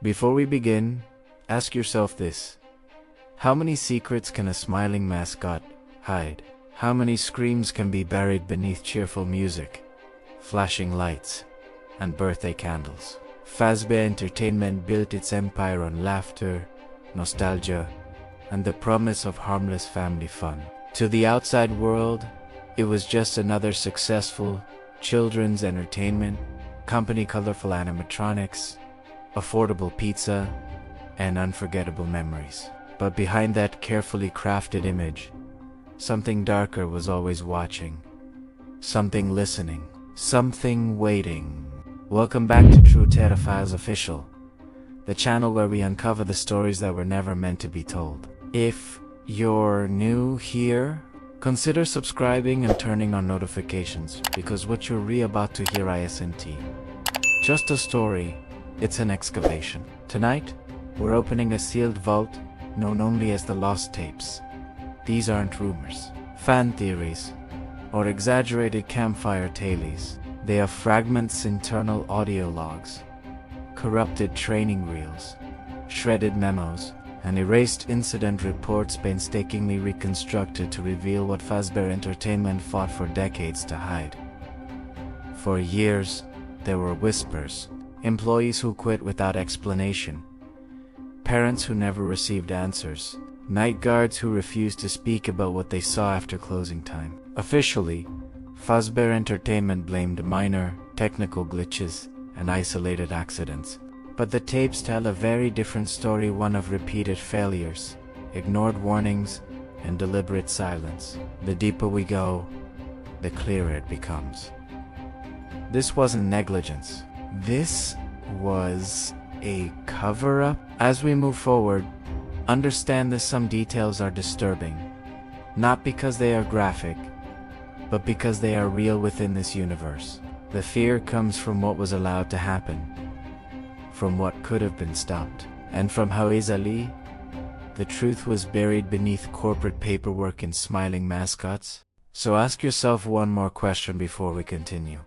Before we begin, ask yourself this. How many secrets can a smiling mascot hide? How many screams can be buried beneath cheerful music, flashing lights, and birthday candles? Fazbear Entertainment built its empire on laughter, nostalgia, and the promise of harmless family fun. To the outside world, it was just another successful children's entertainment company, colorful animatronics, affordable pizza, and unforgettable memories. But behind that carefully crafted image, something darker was always watching, something listening, something waiting. Welcome back to True Terrifies Official, the channel where we uncover the stories that were never meant to be told. If you're new here, consider subscribing and turning on notifications, because what you're about to hear isn't just a story, it's an excavation. Tonight, we're opening a sealed vault known only as the Lost Tapes. These aren't rumors, fan theories, or exaggerated campfire tales. They are fragments, internal audio logs, corrupted training reels, shredded memos, and erased incident reports painstakingly reconstructed to reveal what Fazbear Entertainment fought for decades to hide. For years, there were whispers, employees who quit without explanation, parents who never received answers, night guards who refused to speak about what they saw after closing time. Officially, Fazbear Entertainment blamed minor technical glitches and isolated accidents. But the tapes tell a very different story, one of repeated failures, ignored warnings, and deliberate silence. The deeper we go, the clearer it becomes. This wasn't negligence. This was a cover-up. As we move forward, understand that some details are disturbing, not because they are graphic, but because they are real within this universe. The fear comes from what was allowed to happen, from what could have been stopped, and from how easily the truth was buried beneath corporate paperwork and smiling mascots. So ask yourself one more question before we continue.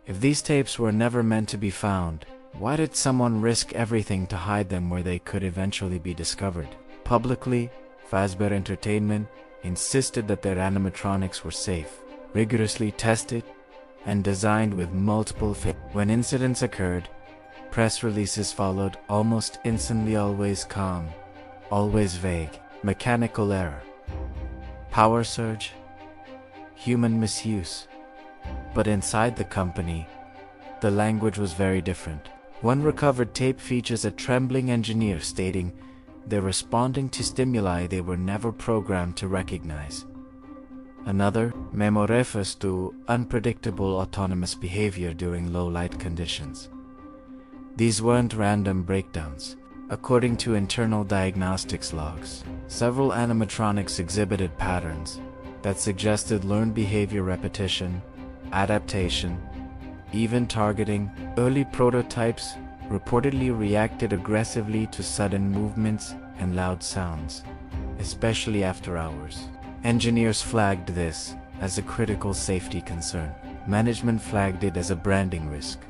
If these tapes were never meant to be found, why did someone risk everything to hide them where they could eventually be discovered? Publicly, Fazbear Entertainment insisted that their animatronics were safe, rigorously tested, and designed with multiple failures. When incidents occurred, press releases followed almost instantly, always calm, always vague. Mechanical error, power surge, human misuse. But inside the company, the language was very different. One recovered tape features a trembling engineer stating they're responding to stimuli they were never programmed to recognize. Another memo refers to unpredictable autonomous behavior during low light conditions. These weren't random breakdowns. According to internal diagnostics logs, several animatronics exhibited patterns that suggested learned behavior, repetition, adaptation, even targeting. Early prototypes reportedly reacted aggressively to sudden movements and loud sounds, especially after hours. Engineers flagged this as a critical safety concern. Management flagged it as a branding risk.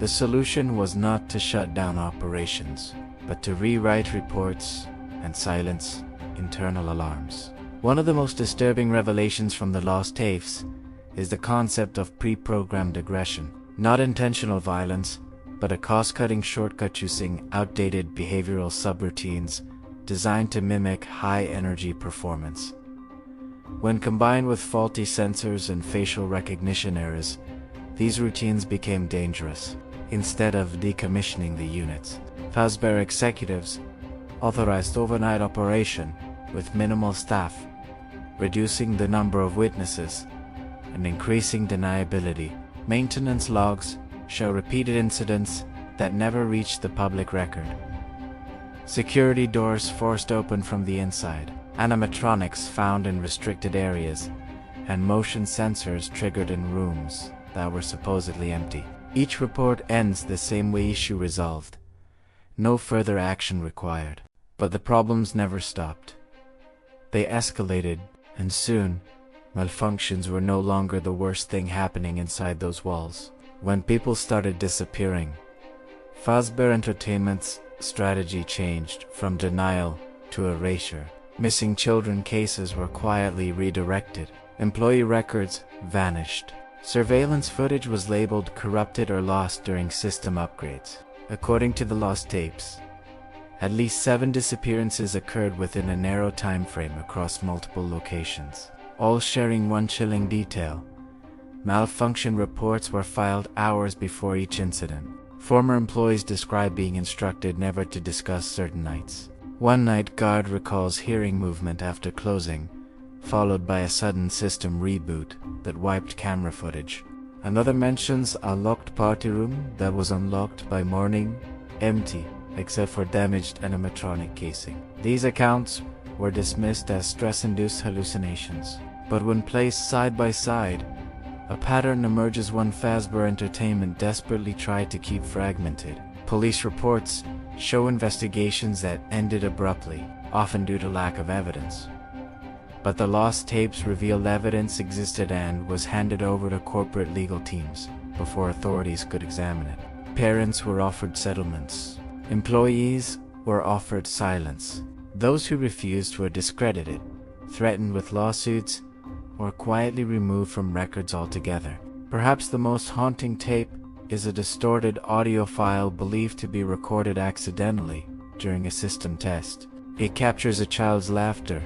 The solution was not to shut down operations, but to rewrite reports and silence internal alarms. One of the most disturbing revelations from the Lost Tapes is the concept of pre-programmed aggression. Not intentional violence, but a cost-cutting shortcut using outdated behavioral subroutines designed to mimic high-energy performance. When combined with faulty sensors and facial recognition errors, these routines became dangerous. Instead of decommissioning the units, Fazbear executives authorized overnight operation with minimal staff, reducing the number of witnesses and increasing deniability. Maintenance logs show repeated incidents that never reached the public record. Security doors forced open from the inside, animatronics found in restricted areas, and motion sensors triggered in rooms that were supposedly empty. Each report ends the same way: issue resolved. No further action required. But the problems never stopped. They escalated, and soon, malfunctions were no longer the worst thing happening inside those walls. When people started disappearing, Fazbear Entertainment's strategy changed from denial to erasure. Missing children cases were quietly redirected. Employee records vanished. Surveillance footage was labeled corrupted or lost during system upgrades. According to the lost tapes, at least 7 disappearances occurred within a narrow time frame across multiple locations, all sharing one chilling detail. Malfunction reports were filed hours before each incident. Former employees describe being instructed never to discuss certain nights. One night guard recalls hearing movement after closing, followed by a sudden system reboot that wiped camera footage. Another mentions a locked party room that was unlocked by morning, empty, except for damaged animatronic casing. These accounts were dismissed as stress-induced hallucinations, but when placed side by side, a pattern emerges. One Fazbear Entertainment desperately tried to keep fragmented. Police reports show investigations that ended abruptly, often due to lack of evidence. But the lost tapes revealed evidence existed and was handed over to corporate legal teams before authorities could examine it. Parents were offered settlements. Employees were offered silence. Those who refused were discredited, threatened with lawsuits, or quietly removed from records altogether. Perhaps the most haunting tape is a distorted audio file believed to be recorded accidentally during a system test. It captures a child's laughter,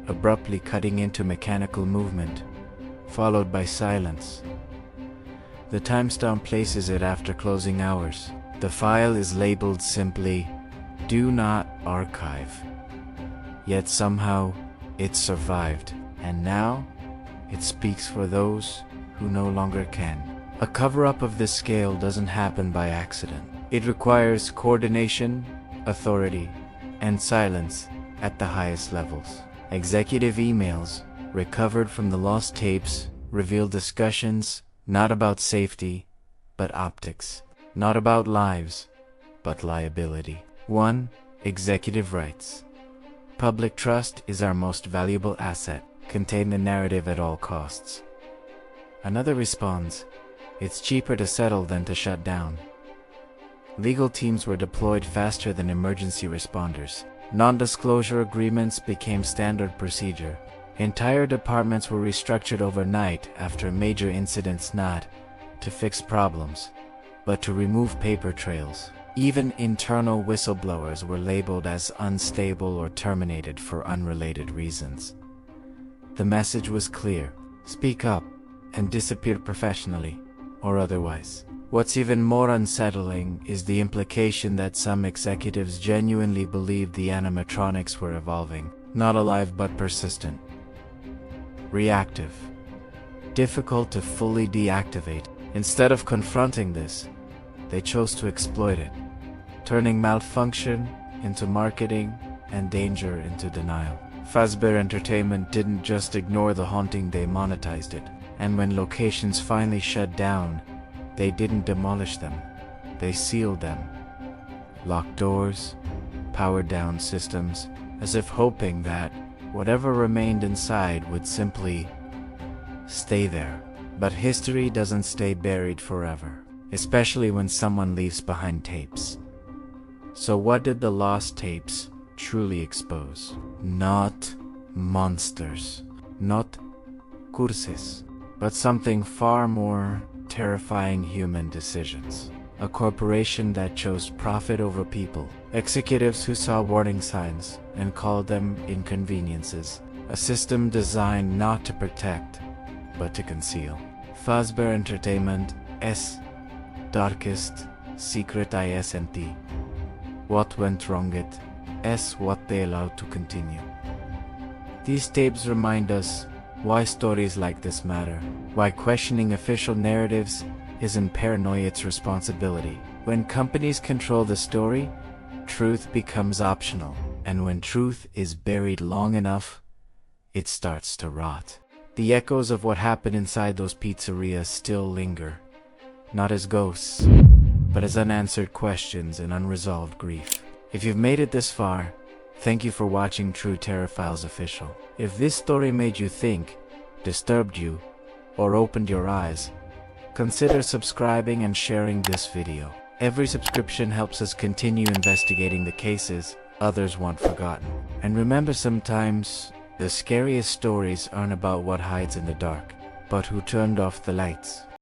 abruptly cutting into mechanical movement, followed by silence. The timestamp places it after closing hours. The file is labeled simply, "Do not archive." Yet somehow, it survived, and now, it speaks for those who no longer can. A cover-up of this scale doesn't happen by accident. It requires coordination, authority, and silence at the highest levels. Executive emails, recovered from the lost tapes, reveal discussions not about safety, but optics. Not about lives, but liability. 1. Executive rights. Public trust is our most valuable asset. Contain the narrative at all costs. Another responds, "It's cheaper to settle than to shut down." Legal teams were deployed faster than emergency responders. Non-disclosure agreements became standard procedure. Entire departments were restructured overnight after major incidents, not to fix problems, but to remove paper trails. Even internal whistleblowers were labeled as unstable or terminated for unrelated reasons. The message was clear: speak up and disappear professionally or otherwise. What's even more unsettling is the implication that some executives genuinely believed the animatronics were evolving, not alive but persistent, reactive, difficult to fully deactivate. Instead of confronting this, they chose to exploit it, turning malfunction into marketing and danger into denial. Fazbear Entertainment didn't just ignore the haunting, they monetized it. And when locations finally shut down, they didn't demolish them, they sealed them. Locked doors, powered down systems, as if hoping that whatever remained inside would simply stay there. But history doesn't stay buried forever, especially when someone leaves behind tapes. So what did the lost tapes truly expose? Not monsters, not curses, but something far more terrifying: human decisions. A corporation that chose profit over people. Executives who saw warning signs and called them inconveniences. A system designed not to protect, but to conceal. Fazbear Entertainment S. Darkest Secret isn't. What went wrong it S. What they allowed to continue. These tapes remind us why stories like this matter, why questioning official narratives isn't paranoia, it's responsibility. When companies control the story, truth becomes optional, and when truth is buried long enough, it starts to rot. The echoes of what happened inside those pizzerias still linger, not as ghosts, but as unanswered questions and unresolved grief. If you've made it this far, thank you for watching True Terror Files Official. If this story made you think, disturbed you, or opened your eyes, consider subscribing and sharing this video. Every subscription helps us continue investigating the cases others want forgotten. And remember, sometimes the scariest stories aren't about what hides in the dark, but who turned off the lights.